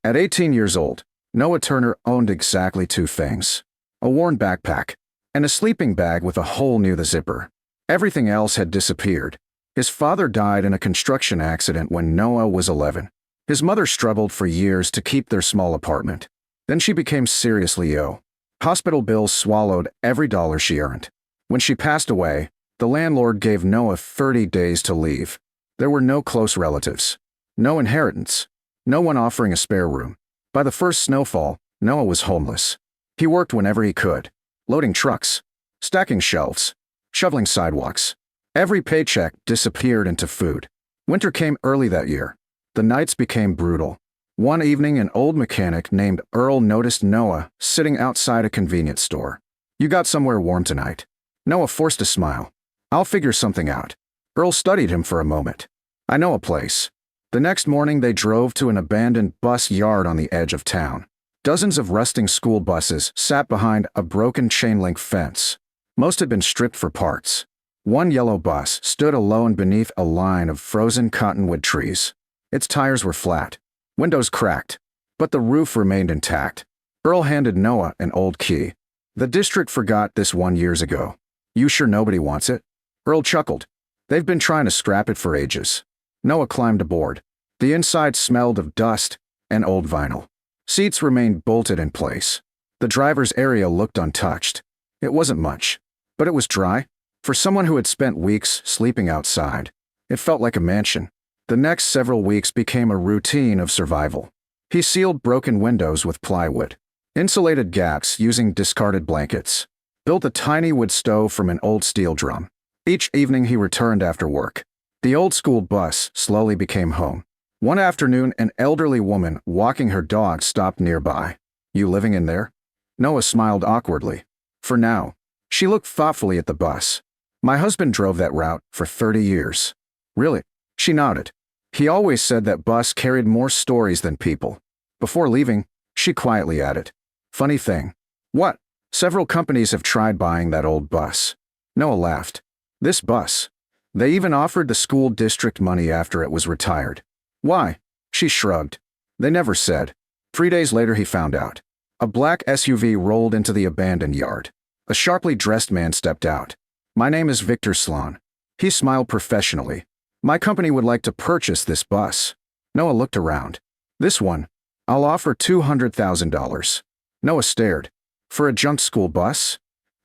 At 18 years old, Noah Turner owned exactly two things: a worn backpack and a sleeping bag with a hole near the zipper. Everything else had disappeared. His father died in a construction accident when Noah was 11. His mother struggled for years to keep their small apartment. Then she became seriously ill. Hospital bills swallowed every dollar she earned. When she passed away, the landlord gave Noah 30 days to leave. There were no close relatives, no inheritance, no one offering a spare room. By the first snowfall, Noah was homeless. He worked whenever he could, loading trucks, stacking shelves, shoveling sidewalks. Every paycheck disappeared into food. Winter came early that year. The nights became brutal. One evening, an old mechanic named Earl noticed Noah sitting outside a convenience store. "You got somewhere warm tonight?" Noah forced a smile. "I'll figure something out." Earl studied him for a moment. "I know a place." The next morning, they drove to an abandoned bus yard on the edge of town. Dozens of rusting school buses sat behind a broken chain-link fence. Most had been stripped for parts. One yellow bus stood alone beneath a line of frozen cottonwood trees. Its tires were flat, windows cracked, but the roof remained intact. Earl handed Noah an old key. "The district forgot this 1 year ago. You sure nobody wants it?" Earl chuckled. "They've been trying to scrap it for ages." Noah climbed aboard. The inside smelled of dust and old vinyl. Seats remained bolted in place. The driver's area looked untouched. It wasn't much, but it was dry. For someone who had spent weeks sleeping outside, it felt like a mansion. The next several weeks became a routine of survival. He sealed broken windows with plywood, insulated gaps using discarded blankets, built a tiny wood stove from an old steel drum. Each evening he returned after work. The old school bus slowly became home. One afternoon, an elderly woman walking her dog stopped nearby. "You living in there?" Noah smiled awkwardly. For now. She looked thoughtfully at the bus. "My husband drove that route for 30 years. "Really?" She nodded. "He always said that bus carried more stories than people." Before leaving, she quietly added, "Funny thing." "What?" "Several companies have tried buying that old bus." Noah laughed. "This bus?" "They even offered the school district money after it was retired." "Why?" She shrugged. "They never said." 3 days later he found out. A black SUV rolled into the abandoned yard. A sharply dressed man stepped out. "My name is Victor Sloan." He smiled professionally. "My company would like to purchase this bus." Noah looked around. "This one? I'll offer $200,000. Noah stared. "For a junk school bus?"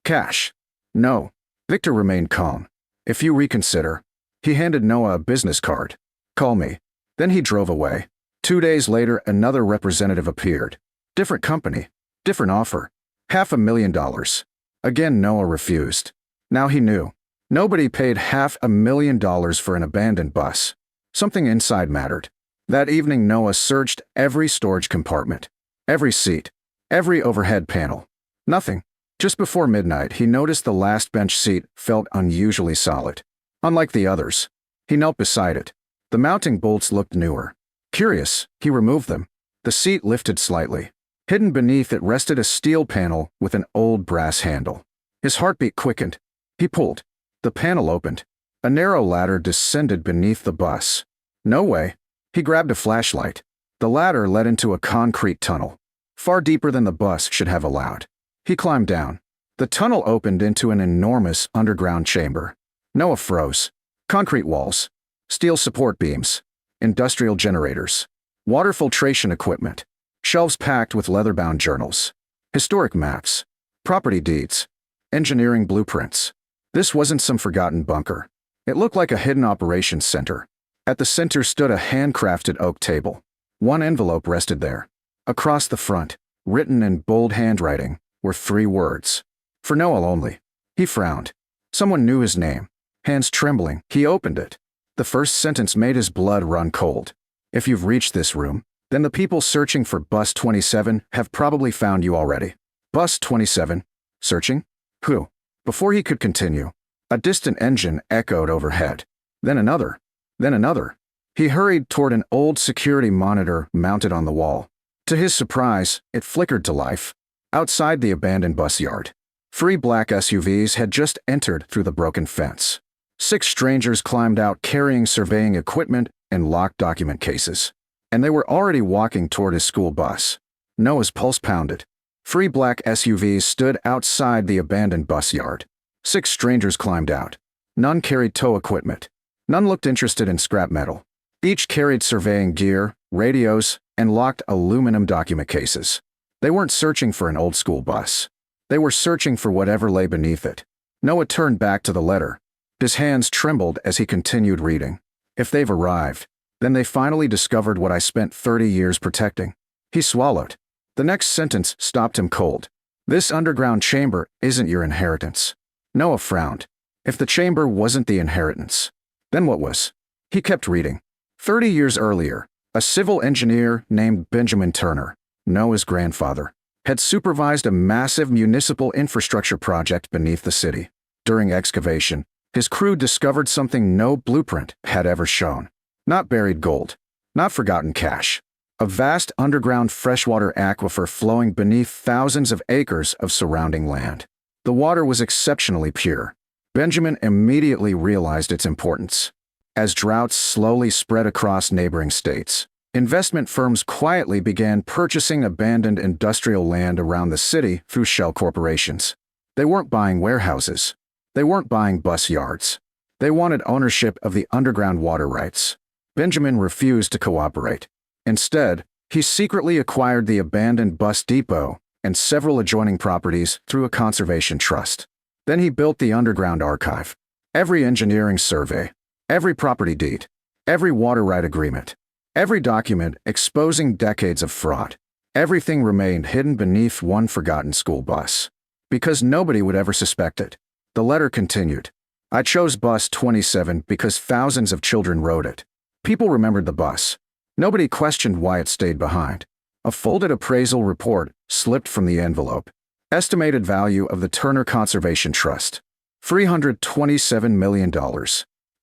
"Cash." "No." Victor remained calm. "If you reconsider." He handed Noah a business card. "Call me." Then he drove away. 2 days later, another representative appeared. Different company, different offer. $500,000. Again, Noah refused. Now he knew. Nobody paid $500,000 for an abandoned bus. Something inside mattered. That evening, Noah searched every storage compartment, every seat, every overhead panel. Nothing. Just before midnight, he noticed the last bench seat felt unusually solid. Unlike the others. He knelt beside it. The mounting bolts looked newer. Curious, he removed them. The seat lifted slightly. Hidden beneath it rested a steel panel with an old brass handle. His heartbeat quickened. He pulled. The panel opened. A narrow ladder descended beneath the bus. No way. He grabbed a flashlight. The ladder led into a concrete tunnel, far deeper than the bus should have allowed. He climbed down. The tunnel opened into an enormous underground chamber. Noah froze. Concrete walls, steel support beams, industrial generators, water filtration equipment, shelves packed with leather-bound journals, historic maps, property deeds, engineering blueprints. This wasn't some forgotten bunker. It looked like a hidden operations center. At the center stood a handcrafted oak table. One envelope rested there. Across the front, written in bold handwriting, were 3 words. For Noah only. He frowned. Someone knew his name. Hands trembling, he opened it. The first sentence made his blood run cold. "If you've reached this room, then the people searching for Bus 27 have probably found you already." Bus 27? Searching? Who? Before he could continue, a distant engine echoed overhead. Then another. Then another. He hurried toward an old security monitor mounted on the wall. To his surprise, it flickered to life. Outside the abandoned bus yard, 3 black SUVs had just entered through the broken fence. 6 strangers climbed out carrying surveying equipment and locked document cases. and they were already walking toward his school bus. Noah's pulse pounded. 3 black SUVs stood outside the abandoned bus yard. 6 strangers climbed out. None carried tow equipment. None looked interested in scrap metal. Each carried surveying gear, radios, and locked aluminum document cases. They weren't searching for an old school bus. They were searching for whatever lay beneath it. Noah turned back to the letter. His hands trembled as he continued reading. If they've arrived, then they finally discovered what I spent 30 years protecting. He swallowed. The next sentence stopped him cold. This underground chamber isn't your inheritance. Noah frowned. If the chamber wasn't the inheritance, then what was? He kept reading. 30 years earlier, a civil engineer named Benjamin Turner, Noah's grandfather, had supervised a massive municipal infrastructure project beneath the city. During excavation, his crew discovered something no blueprint had ever shown. Not buried gold, not forgotten cash. A vast underground freshwater aquifer flowing beneath thousands of acres of surrounding land. The water was exceptionally pure. Benjamin immediately realized its importance. As droughts slowly spread across neighboring states, investment firms quietly began purchasing abandoned industrial land around the city through shell corporations. They weren't buying warehouses. They weren't buying bus yards. They wanted ownership of the underground water rights. Benjamin refused to cooperate. Instead, he secretly acquired the abandoned bus depot and several adjoining properties through a conservation trust. Then he built the underground archive. Every engineering survey, every property deed, every water right agreement, every document exposing decades of fraud. Everything remained hidden beneath one forgotten school bus. Because nobody would ever suspect it. The letter continued. I chose bus 27 because thousands of children rode it. People remembered the bus. Nobody questioned why it stayed behind. A folded appraisal report slipped from the envelope. Estimated value of the Turner Conservation Trust. $327 million.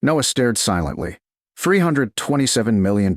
Noah stared silently. $327 million.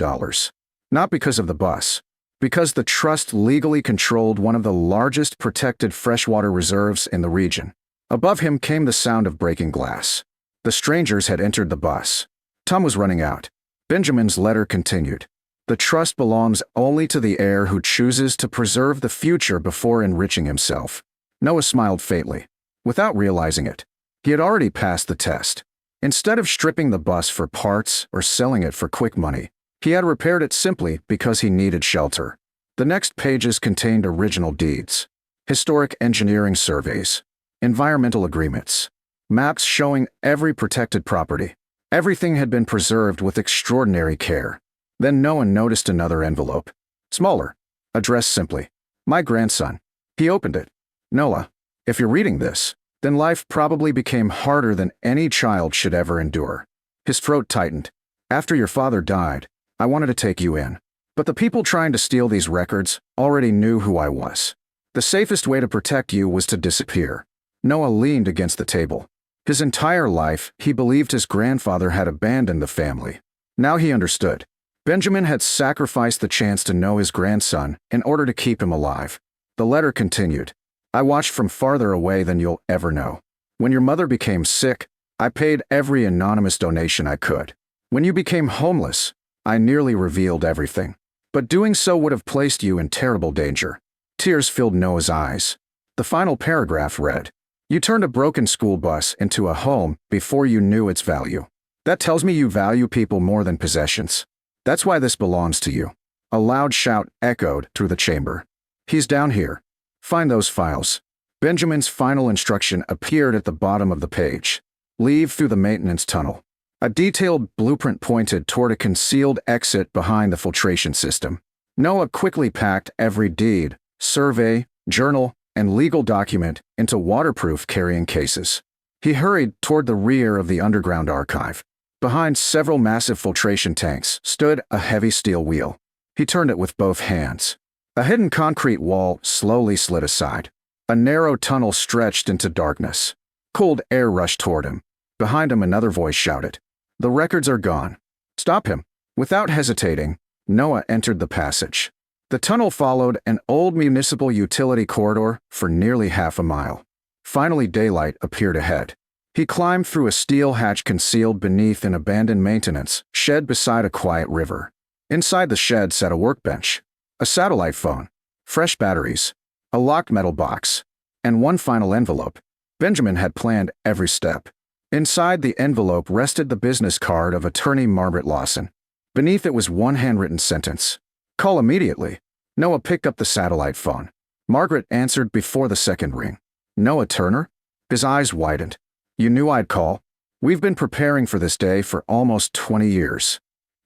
Not because of the bus. Because the trust legally controlled one of the largest protected freshwater reserves in the region. Above him came the sound of breaking glass. The strangers had entered the bus. Time was running out. Benjamin's letter continued. The trust belongs only to the heir who chooses to preserve the future before enriching himself. Noah smiled faintly. Without realizing it, he had already passed the test. Instead of stripping the bus for parts or selling it for quick money, he had repaired it simply because he needed shelter. The next pages contained original deeds, historic engineering surveys, environmental agreements, maps showing every protected property. Everything had been preserved with extraordinary care. Then Noah noticed another envelope. Smaller. Addressed simply. My grandson. He opened it. Noah, if you're reading this, then life probably became harder than any child should ever endure. His throat tightened. After your father died, I wanted to take you in. But the people trying to steal these records already knew who I was. The safest way to protect you was to disappear. Noah leaned against the table. His entire life, he believed his grandfather had abandoned the family. Now he understood. Benjamin had sacrificed the chance to know his grandson in order to keep him alive. The letter continued. I watched from farther away than you'll ever know. When your mother became sick, I paid every anonymous donation I could. When you became homeless, I nearly revealed everything. But doing so would have placed you in terrible danger. Tears filled Noah's eyes. The final paragraph read, You turned a broken school bus into a home before you knew its value. That tells me you value people more than possessions. That's why this belongs to you. A loud shout echoed through the chamber. He's down here. Find those files. Benjamin's final instruction appeared at the bottom of the page. Leave through the maintenance tunnel. A detailed blueprint pointed toward a concealed exit behind the filtration system. Noah quickly packed every deed, survey, journal, and legal document into waterproof carrying cases. He hurried toward the rear of the underground archive. Behind several massive filtration tanks stood a heavy steel wheel. He turned it with both hands. A hidden concrete wall slowly slid aside. A narrow tunnel stretched into darkness. Cold air rushed toward him. Behind him another voice shouted, The records are gone. Stop him. Without hesitating, Noah entered the passage. The tunnel followed an old municipal utility corridor for nearly half a mile. Finally, daylight appeared ahead. He climbed through a steel hatch concealed beneath an abandoned maintenance shed beside a quiet river. Inside the shed sat a workbench, a satellite phone, fresh batteries, a locked metal box, and one final envelope. Benjamin had planned every step. Inside the envelope rested the business card of attorney Margaret Lawson. Beneath it was one handwritten sentence. "Call immediately." Noah picked up the satellite phone. Margaret answered before the second ring. "Noah Turner?" His eyes widened. "You knew I'd call. We've been preparing for this day for almost 20 years.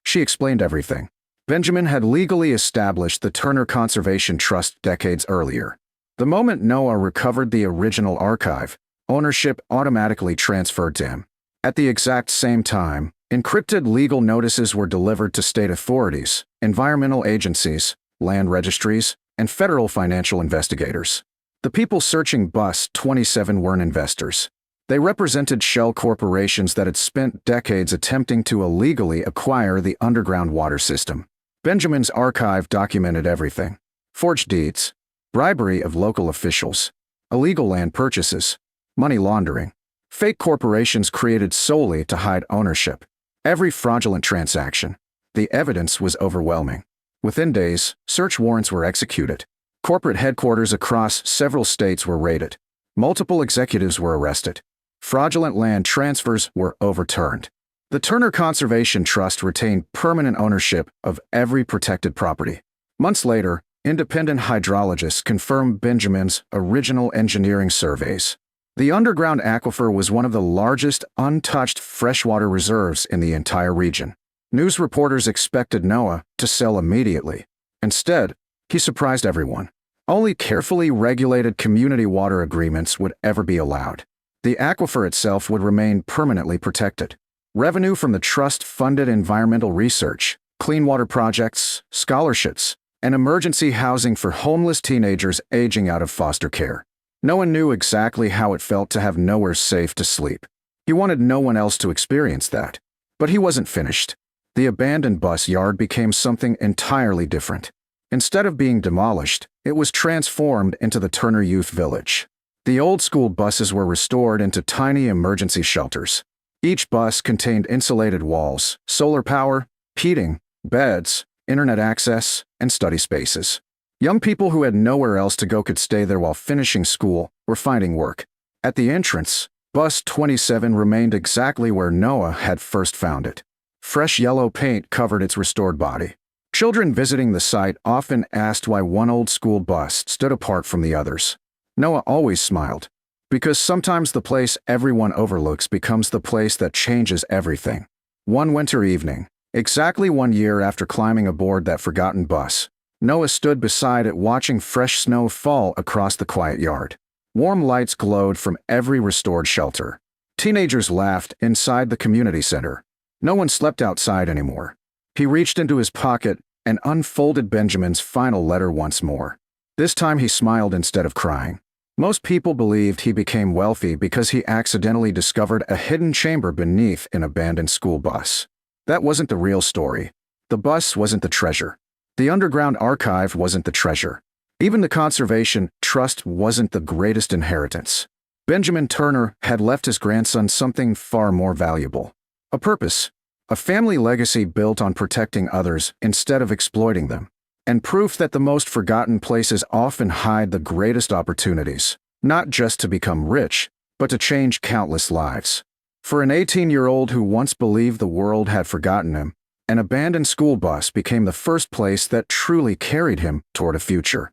She explained everything. Benjamin had legally established the Turner Conservation Trust decades earlier. The moment Noah recovered the original archive, ownership automatically transferred to him. At the exact same time, encrypted legal notices were delivered to state authorities, environmental agencies, land registries, and federal financial investigators. The people searching Bus 27 weren't investors. They represented shell corporations that had spent decades attempting to illegally acquire the underground water system. Benjamin's archive documented everything: forged deeds, bribery of local officials, illegal land purchases, money laundering, fake corporations created solely to hide ownership. Every fraudulent transaction. The evidence was overwhelming. Within days, search warrants were executed. Corporate headquarters across several states were raided. Multiple executives were arrested. Fraudulent land transfers were overturned. The Turner Conservation Trust retained permanent ownership of every protected property. Months later, independent hydrologists confirmed Benjamin's original engineering surveys. The underground aquifer was one of the largest untouched freshwater reserves in the entire region. News reporters expected Noah to sell immediately. Instead, he surprised everyone. Only carefully regulated community water agreements would ever be allowed. The aquifer itself would remain permanently protected. Revenue from the trust funded environmental research, clean water projects, scholarships, and emergency housing for homeless teenagers aging out of foster care. No one knew exactly how it felt to have nowhere safe to sleep. He wanted no one else to experience that. But he wasn't finished. The abandoned bus yard became something entirely different. Instead of being demolished, it was transformed into the Turner Youth Village. The old school buses were restored into tiny emergency shelters. Each bus contained insulated walls, solar power, heating, beds, internet access, and study spaces. Young people who had nowhere else to go could stay there while finishing school or finding work. At the entrance, Bus 27 remained exactly where Noah had first found it. Fresh yellow paint covered its restored body. Children visiting the site often asked why one old school bus stood apart from the others. Noah always smiled, because sometimes the place everyone overlooks becomes the place that changes everything. One winter evening, exactly 1 year after climbing aboard that forgotten bus, Noah stood beside it watching fresh snow fall across the quiet yard. Warm lights glowed from every restored shelter. Teenagers laughed inside the community center. No one slept outside anymore. He reached into his pocket and unfolded Benjamin's final letter once more. This time he smiled instead of crying. Most people believed he became wealthy because he accidentally discovered a hidden chamber beneath an abandoned school bus. That wasn't the real story. The bus wasn't the treasure. The underground archive wasn't the treasure. Even the Conservation Trust wasn't the greatest inheritance. Benjamin Turner had left his grandson something far more valuable. A purpose. A family legacy built on protecting others instead of exploiting them. And proof that the most forgotten places often hide the greatest opportunities, not just to become rich, but to change countless lives. For an 18-year-old who once believed the world had forgotten him, an abandoned school bus became the first place that truly carried him toward a future.